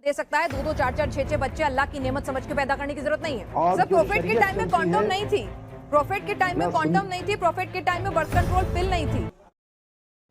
दे सकता है। 2-2, 4-4, 6-6 बच्चे अल्लाह की नेमत समझ के पैदा करने की जरूरत नहीं है। और सर प्रॉफिट के टाइम में कॉन्डोम नहीं थी, प्रॉफिट के टाइम में कॉन्डोम नहीं थी, प्रॉफिट के टाइम में बर्थ कंट्रोल पिल नहीं थी।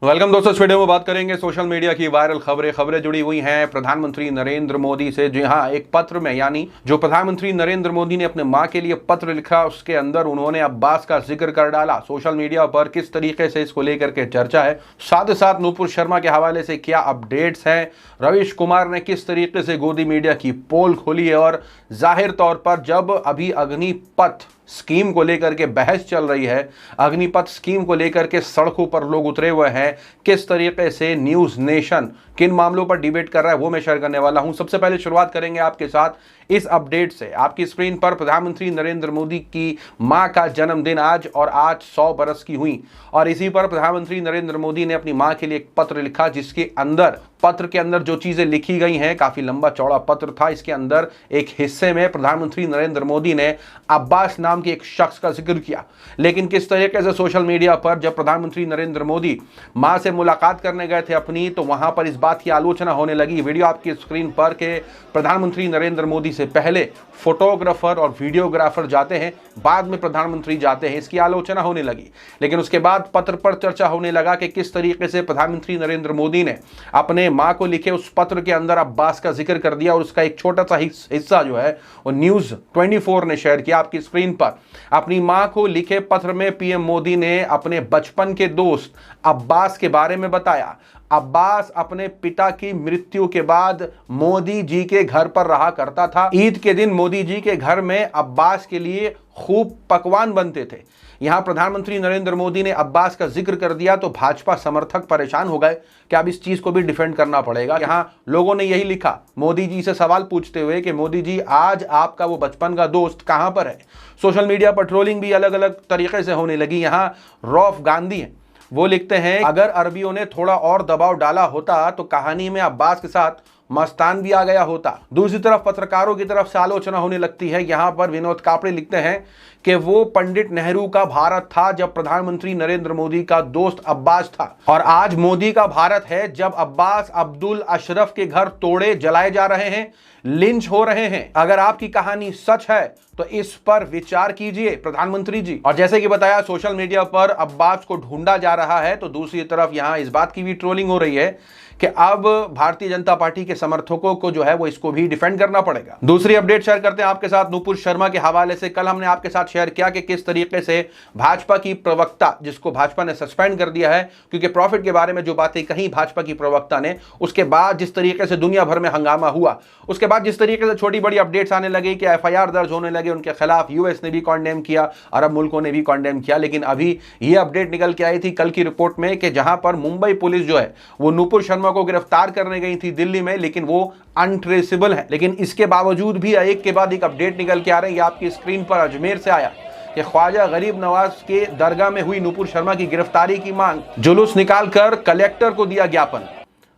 वेलकम दोस्तों, इस वीडियो में बात करेंगे सोशल मीडिया की वायरल खबरें जुड़ी हुई हैं प्रधानमंत्री नरेंद्र मोदी से। जी हाँ, एक पत्र में, यानी जो प्रधानमंत्री नरेंद्र मोदी ने अपने मां के लिए पत्र लिखा, उसके अंदर उन्होंने अब्बास का जिक्र कर डाला। सोशल मीडिया पर किस तरीके से इसको लेकर के चर्चा है, साथ ही साथ नूपुर शर्मा के हवाले से क्या अपडेट्स हैं, रवीश कुमार ने किस तरीके से गोदी मीडिया की पोल खोली है, और जाहिर तौर पर जब अभी अग्निपथ स्कीम को लेकर के बहस चल रही है, अग्निपथ स्कीम को लेकर के सड़कों पर लोग उतरे हुए हैं, किस तरीके से न्यूज़ नेशन किन मामलों पर डिबेट कर रहा है वो मैं शेयर करने वाला हूं। सबसे पहले शुरुआत करेंगे आपके साथ इस अपडेट से। आपकी स्क्रीन पर प्रधानमंत्री नरेंद्र मोदी की मां का जन्मदिन आज, और आज 100 बरस की हुई, और इसी पर प्रधानमंत्री नरेंद्र मोदी ने अपनी मां के लिए एक पत्र लिखा, जिसके अंदर पत्र के अंदर जो चीजें लिखी गई हैं, काफी लंबा चौड़ा पत्र था। इसके अंदर एक हिस्से में प्रधानमंत्री नरेंद्र मोदी ने अब्बास नाम के एक शख्स का जिक्र किया, लेकिन किस तरीके से सोशल मीडिया पर जब प्रधानमंत्री नरेंद्र मोदी मां से मुलाकात करने गए थे अपनी, तो वहां पर इस बात की आलोचना होने लगी। वीडियो आपकी स्क्रीन पर के प्रधानमंत्री नरेंद्र मोदी से पहले फोटोग्राफर और वीडियोग्राफर जाते हैं, बाद में प्रधानमंत्री जाते हैं, इसकी आलोचना होने लगी। लेकिन उसके बाद पत्र पर चर्चा होने लगा कि किस तरीके से प्रधानमंत्री नरेंद्र मोदी ने अपने मां को लिखे उस पत्र के अंदर अब्बास का जिक्र कर दिया, और उसका एक छोटा सा हिस्सा जो है वो न्यूज़ 24 ने शेयर किया। आपकी स्क्रीन पर अपनी मां को लिखे पत्र में पीएम मोदी ने अपने बचपन के दोस्त अब्बास के बारे में बताया। अब्बास अपने पिता की मृत्यु के बाद मोदी जी के घर पर रहा करता था। ईद के दिन मोदी जी के घर में अब्बास के लिए खूब पकवान बनते थे। यहां प्रधानमंत्री नरेंद्र मोदी ने अब्बास का जिक्र कर दिया तो भाजपा समर्थक परेशान हो गए कि अब इस चीज को भी डिफेंड करना पड़ेगा। यहां लोगों ने यही लिखा मोदी जी से सवाल पूछते हुए कि मोदी जी, आज आपका वो बचपन का दोस्त कहां पर है। सोशल मीडिया पर ट्रोलिंग भी अलग अलग तरीके से होने लगी। यहां रौफ गांधी है, वो लिखते हैं, अगर अरबियों ने थोड़ा और दबाव डाला होता तो कहानी में अब्बास के साथ मस्तान भी आ गया होता। दूसरी तरफ पत्रकारों की तरफ से आलोचना होने लगती है। यहां पर विनोद कापड़े लिखते हैं कि वो पंडित नेहरू का भारत था जब प्रधानमंत्री नरेंद्र मोदी का दोस्त अब्बास था, और आज मोदी का भारत है जब अब्बास अब्दुल अशरफ के घर तोड़े जलाए जा रहे हैं, लिंच हो रहे हैं। अगर आपकी कहानी सच है तो इस पर विचार कीजिए प्रधानमंत्री जी। और जैसे कि बताया, सोशल मीडिया पर अब्बास को ढूंढा जा रहा है, तो दूसरी तरफ यहां इस बात की भी ट्रोलिंग हो रही है कि अब भारतीय जनता पार्टी के समर्थकों को जो है वो इसको भी डिफेंड करना पड़ेगा। दूसरी अपडेट शेयर करते हैं आपके साथ नूपुर शर्मा के हवाले से। कल हमने आपके साथ शेयर किया कि किस तरीके से भाजपा की प्रवक्ता, जिसको भाजपा ने सस्पेंड कर दिया है क्योंकि प्रॉफिट के बारे में जो बातें कही भाजपा की प्रवक्ता ने, उसके बाद जिस तरीके से दुनिया भर में हंगामा हुआ, उसके बाद जिस तरीके से छोटी बड़ी अपडेट्स आने लगी कि FIR दर्ज होने लगे उनके खिलाफ, US ने भी कॉन्डेम किया, अरब मुल्कों ने भी कॉन्डेम किया। लेकिन अभी ये अपडेट निकल के आई थी कल की रिपोर्ट में कि जहां पर मुंबई पुलिस जो है वो नूपुर शर्मा को गिरफ्तार करने गई थी दिल्ली में, लेकिन वो अनट्रेसेबल है। लेकिन इसके बावजूद भी एक के बाद एक अपडेट निकल के आ रहे हैं। आपकी स्क्रीन पर अजमेर से आया कि ख्वाजा गरीब नवाज के दरगाह में हुई नूपुर शर्मा की गिरफ्तारी की मांग, जुलूस निकालकर कलेक्टर को दिया ज्ञापन।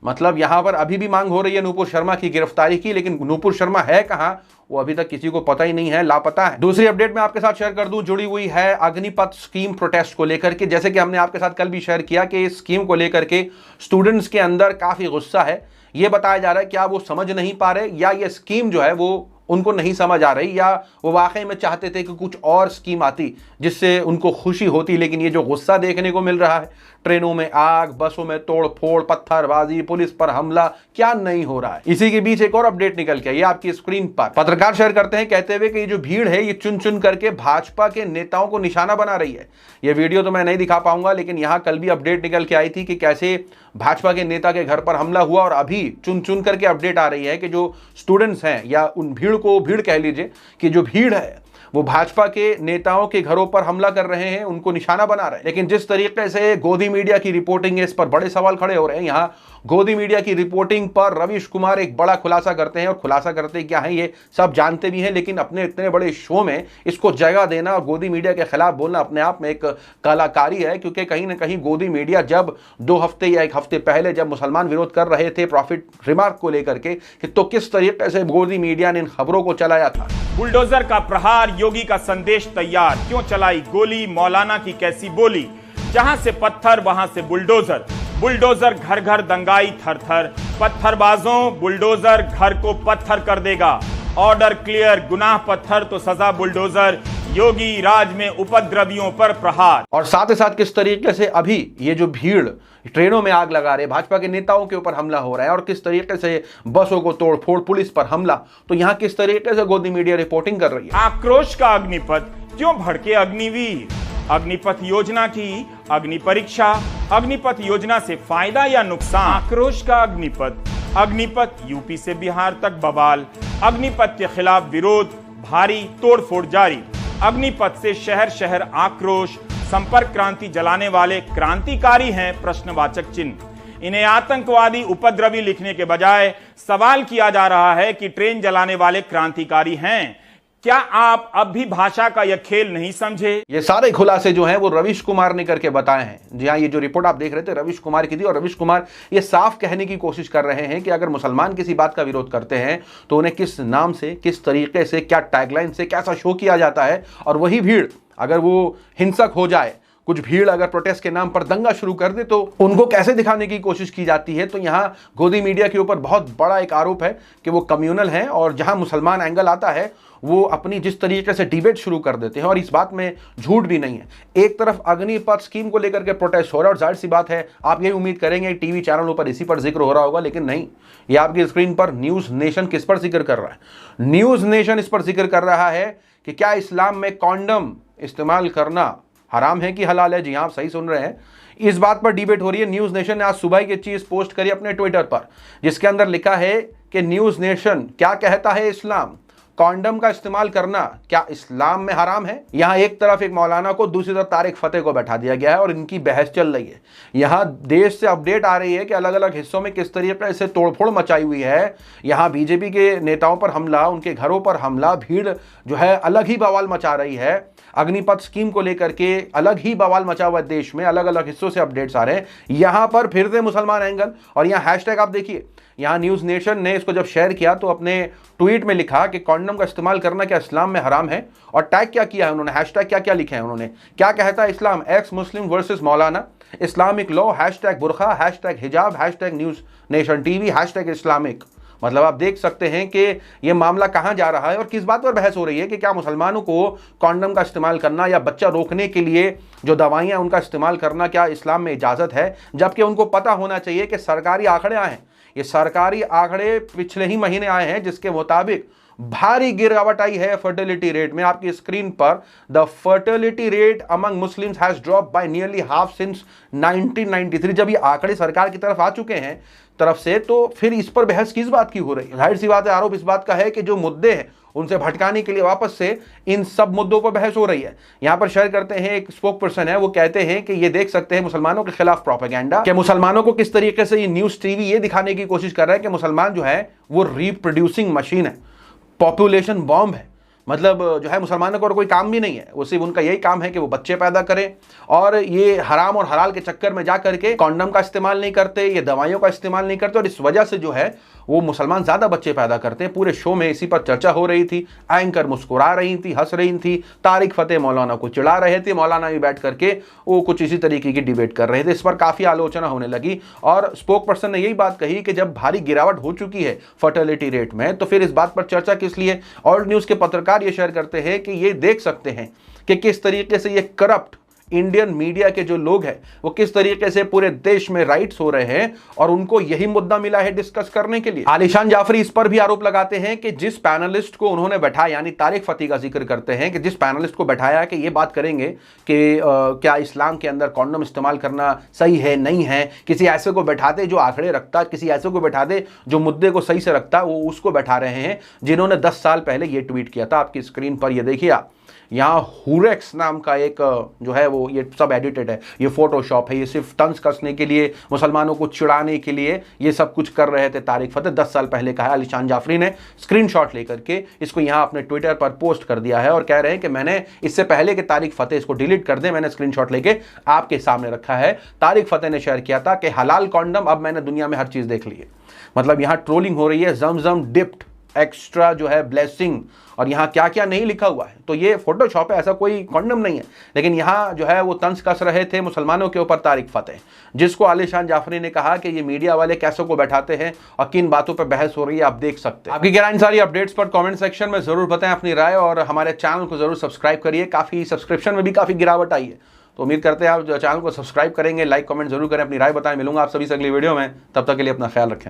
मतलब यहां पर अभी भी मांग हो रही है नूपुर शर्मा की गिरफ्तारी की, लेकिन नूपुर शर्मा है कहां वो अभी तक किसी को पता ही नहीं है, लापता है। दूसरी अपडेट मैं आपके साथ शेयर कर दूं, जुड़ी हुई है अग्निपथ स्कीम प्रोटेस्ट को लेकर के। जैसे कि हमने आपके साथ कल भी शेयर किया कि इस स्कीम को लेकर के स्टूडेंट्स के अंदर काफी गुस्सा है। यह बताया जा रहा है क्या वो समझ नहीं पा रहे, या ये स्कीम जो है वो उनको नहीं समझ आ रही, या वो वाकई में चाहते थे कि कुछ और स्कीम आती जिससे उनको खुशी होती। लेकिन ये जो गुस्सा देखने को मिल रहा है, ट्रेनों में आग, बसों में तोड़ फोड़, पत्थरबाजी, पुलिस पर हमला, क्या नहीं हो रहा है। इसी के बीच एक और अपडेट निकल के, ये आपकी स्क्रीन पर पत्रकार शेयर करते हैं, कहते हुए कि ये जो भीड़ है ये चुन चुन करके भाजपा के नेताओं को निशाना बना रही है। ये वीडियो तो मैं नहीं दिखा पाऊंगा, लेकिन यहां कल भी अपडेट निकल के आई थी कि कैसे भाजपा के नेता के घर पर हमला हुआ, और अभी चुन चुन करके अपडेट आ रही है कि जो स्टूडेंट्स हैं, या उन भीड़ कह लीजिए कि जो भीड़ है वो भाजपा के नेताओं के घरों पर हमला कर रहे हैं, उनको निशाना बना रहे हैं। लेकिन जिस तरीके से गोदी मीडिया की रिपोर्टिंग है, इस पर बड़े सवाल खड़े हो रहे हैं। यहां गोदी मीडिया की रिपोर्टिंग पर रवीश कुमार एक बड़ा खुलासा करते हैं, और खुलासा करते क्या है ये सब जानते भी हैं, लेकिन अपने इतने बड़े शो में इसको जगह देना और गोदी मीडिया के खिलाफ बोलना अपने आप में एक कलाकारी है। क्योंकि कहीं ना कहीं गोदी मीडिया जब 2 हफ्ते या 1 हफ्ते पहले जब मुसलमान विरोध कर रहे थे प्रॉफिट रिमार्क को लेकर के, तो किस तरीके से गोदी मीडिया ने इन खबरों को चलाया था। बुलडोजर का प्रहार, योगी का संदेश तैयार, क्यों चलाई गोली, मौलाना की कैसी बोली, जहां से पत्थर वहां से बुलडोजर। बुलडोजर घर घर दंगाई थर थर, पत्थरबाजों बुलडोजर घर को पत्थर कर देगा। ऑर्डर क्लियर, गुनाह पत्थर तो सजा बुलडोजर, योगी राज में उपद्रवियों पर प्रहार। और साथ ही साथ किस तरीके से अभी ये जो भीड़ ट्रेनों में आग लगा रहे, भाजपा के नेताओं के ऊपर हमला हो रहा है, और किस तरीके से बसों को तोड़फोड़, पुलिस पर हमला, तो यहां किस तरीके से गोदी मीडिया रिपोर्टिंग कर रही है। आक्रोश का अग्निपथ, क्यों भड़के अग्निवीर? अग्निपथ योजना की अग्नि परीक्षा, अग्निपथ योजना से फायदा या नुकसान? आक्रोश का अग्निपथ, अग्निपथ यूपी से बिहार तक बवाल, अग्निपथ के खिलाफ विरोध, भारी तोड़फोड़ जारी। अग्निपथ से शहर शहर आक्रोश, संपर्क क्रांति जलाने वाले क्रांतिकारी हैं, प्रश्नवाचक चिन्ह। इन्हें आतंकवादी उपद्रवी लिखने के बजाय सवाल किया जा रहा है कि ट्रेन जलाने वाले क्रांतिकारी हैं। क्या आप अब भी भाषा का यह खेल नहीं समझे? ये सारे खुलासे जो हैं वो रविश कुमार ने करके बताए हैं। जी हाँ, ये जो रिपोर्ट आप देख रहे थे रविश कुमार की थी, और रविश कुमार ये साफ कहने की कोशिश कर रहे हैं कि अगर मुसलमान किसी बात का विरोध करते हैं तो उन्हें किस नाम से, किस तरीके से, क्या टैगलाइन से, कैसा शो किया जाता है। और वही भीड़ अगर वो हिंसक हो जाए, कुछ भीड़ अगर प्रोटेस्ट के नाम पर दंगा शुरू कर दे, तो उनको कैसे दिखाने की कोशिश की जाती है। तो यहाँ गोदी मीडिया के ऊपर बहुत बड़ा एक आरोप है कि वो कम्युनल है, और जहां मुसलमान एंगल आता है वो अपनी जिस तरीके से डिबेट शुरू कर देते हैं, और इस बात में झूठ भी नहीं है। एक तरफ अग्निपथ स्कीम को लेकर के प्रोटेस्ट हो रहा है, और जाहिर सी बात है आप यही उम्मीद करेंगे टीवी चैनलों पर इसी पर जिक्र हो रहा होगा, लेकिन नहीं। ये आपकी स्क्रीन पर न्यूज नेशन किस पर जिक्र कर रहा है? न्यूज नेशन इस पर जिक्र कर रहा है कि क्या इस्लाम में कॉन्डम इस्तेमाल करना हराम है कि हलाल है। जी हाँ, आप सही सुन रहे हैं, इस बात पर डिबेट हो रही है। न्यूज नेशन ने आज सुबह की चीज पोस्ट करी अपने ट्विटर पर, जिसके अंदर लिखा है कि न्यूज नेशन क्या कहता है इस्लाम, कॉन्डम का इस्तेमाल करना क्या इस्लाम में हराम है। यहां एक तरफ एक मौलाना को, दूसरी तरफ तारिक फतेह को बैठा दिया गया है और इनकी बहस चल रही है। यहां देश से अपडेट आ रही है कि अलग अलग हिस्सों में किस तरीके से तोड़फोड़ मचाई हुई है। यहां बीजेपी के नेताओं पर हमला, उनके घरों पर हमला, भीड़ जो है अलग ही बवाल मचा रही है। अग्निपथ स्कीम को लेकर के अलग ही बवाल मचा हुआ देश में, अलग अलग हिस्सों से अपडेट्स आ रहे हैं। यहां पर फिर से मुसलमान एंगल, और यहां हैशटैग आप देखिए, यहां न्यूज नेशन ने इसको जब शेयर किया तो अपने ट्वीट में लिखा कि कॉन्डम का इस्तेमाल करना क्या इस्लाम में हराम है, और टैग क्या किया है उन्होंने, हैशटैग क्या क्या लिखे हैं उन्होंने, क्या कहता है इस्लाम, एक्स मुस्लिम वर्सेस मौलाना, इस्लामिक लॉ, हैशटैग बुरखा, हैशटैग हिजाब, hashtag news nation TV, hashtag Islamic. मतलब आप देख सकते हैं कि ये मामला कहां जा रहा है और किस बात पर बहस हो रही है कि क्या मुसलमानों को कॉन्डम का इस्तेमाल करना या बच्चा रोकने के लिए जो दवाइयां उनका इस्तेमाल करना क्या इस्लाम में इजाजत है। जबकि उनको पता होना चाहिए कि सरकारी आंकड़े आए हैं, ये सरकारी आंकड़े पिछले ही महीने आए हैं, जिसके मुताबिक भारी गिरावट आई है फर्टिलिटी रेट में। आपकी स्क्रीन पर the fertility rate among Muslims has drop by nearly half since 1993। जब ये आंकड़े सरकार की तरफ आ चुके हैं तरफ से, तो फिर इस पर बहस किस बात की हो रही है। जाहिर सी बात है, आरोप इस बात का है कि जो मुद्दे हैं उनसे भटकाने के लिए वापस से इन सब मुद्दों पर बहस हो रही है। यहां पर शेयर करते हैं, एक स्पोक पर्सन है, वो कहते हैं कि ये देख सकते हैं मुसलमानों के खिलाफ प्रोपेगेंडा, कि मुसलमानों को किस तरीके से ये न्यूज टीवी ये दिखाने की कोशिश कर रहा है कि मुसलमान जो है वो रिप्रोड्यूसिंग मशीन है, पॉपुलेशन बॉम्ब है। मतलब जो है मुसलमानों को और कोई काम भी नहीं है, वो सिर्फ उनका यही काम है कि वो बच्चे पैदा करें, और ये हराम और हलाल के चक्कर में जा करके कॉन्डम का इस्तेमाल नहीं करते, ये दवाइयों का इस्तेमाल नहीं करते, और इस वजह से जो है वो मुसलमान ज्यादा बच्चे पैदा करते हैं। पूरे शो में इसी पर चर्चा हो रही थी, एंकर मुस्कुरा रही थी, हंस रही थी, तारिक फतेह मौलाना को चिढ़ा रहे थे, मौलाना भी बैठ करके वो कुछ इसी तरीके की डिबेट कर रहे थे। इस पर काफी आलोचना होने लगी, और स्पोक पर्सन ने यही बात कही कि जब भारी गिरावट हो चुकी है फर्टिलिटी रेट में, तो फिर इस बात पर चर्चा किस लिए। और न्यूज के पत्रकार ये शेयर करते हैं कि ये देख सकते हैं कि किस तरीके से ये करप्ट इंडियन मीडिया के जो लोग हैं वो किस तरीके से पूरे देश में राइट्स हो रहे हैं, और उनको यही मुद्दा मिला है डिस्कस करने के लिए। आलिशान जाफरी इस पर भी आरोप लगाते हैं कि जिस पैनलिस्ट को उन्होंने बैठाया, यानी तारिक फतेह का जिक्र करते हैं कि जिस पैनलिस्ट को बैठाया कि ये बात करेंगे कि क्या इस्लाम के अंदर कॉन्डम इस्तेमाल करना सही है नहीं है, किसी ऐसे को बैठाते जो आंकड़े रखता, किसी ऐसे को बैठाते जो मुद्दे को सही से रखता, वो उसको बैठा रहे हैं जिन्होंने 10 साल पहले ये ट्वीट किया था। आपकी स्क्रीन पर ये देखिए आप, यहाँ हुरेक्स नाम का एक जो है वो ये सब एडिटेड है, ये फोटोशॉप है, ये सिर्फ तंज कसने के लिए, मुसलमानों को चिढ़ाने के लिए ये सब कुछ कर रहे थे तारिक फतेह। 10 साल पहले कहा है। आलिशान जाफरी ने स्क्रीनशॉट लेकर के इसको यहाँ अपने ट्विटर पर पोस्ट कर दिया है, और कह रहे हैं कि मैंने इससे पहले कि तारिक फतेह इसको डिलीट कर दे, मैंने स्क्रीनशॉट लेके आपके सामने रखा है। तारिक फतेह ने शेयर किया था कि हलाल कॉन्डम, अब मैंने दुनिया में हर चीज देख ली है। मतलब यहाँ ट्रोलिंग हो रही है, जमजम डिप्ड एक्स्ट्रा जो है ब्लेसिंग, और यहाँ क्या क्या नहीं लिखा हुआ है। तो ये फोटोशॉप है, ऐसा कोई कॉन्डम नहीं है। लेकिन यहाँ जो है वो तंज कस रहे थे मुसलमानों के ऊपर तारिक फतेह, जिसको आलिशान जाफरी ने कहा कि ये मीडिया वाले कैसे को बैठाते हैं और किन बातों पर बहस हो रही है, आप देख सकते हैं। आपकी क्या राय इन सारी अपडेट्स पर कमेंट सेक्शन में जरूर बताएं अपनी राय, और हमारे चैनल को जरूर सब्सक्राइब करिए। काफी सब्सक्रिप्शन में भी काफी गिरावट आई है, तो उम्मीद करते हैं आप चैनल को सब्सक्राइब करेंगे, लाइक कमेंट जरूर करें, अपनी राय बताएं। मिलूंगा आप सभी से अगली वीडियो में, तब तक के लिए अपना ख्याल रखें।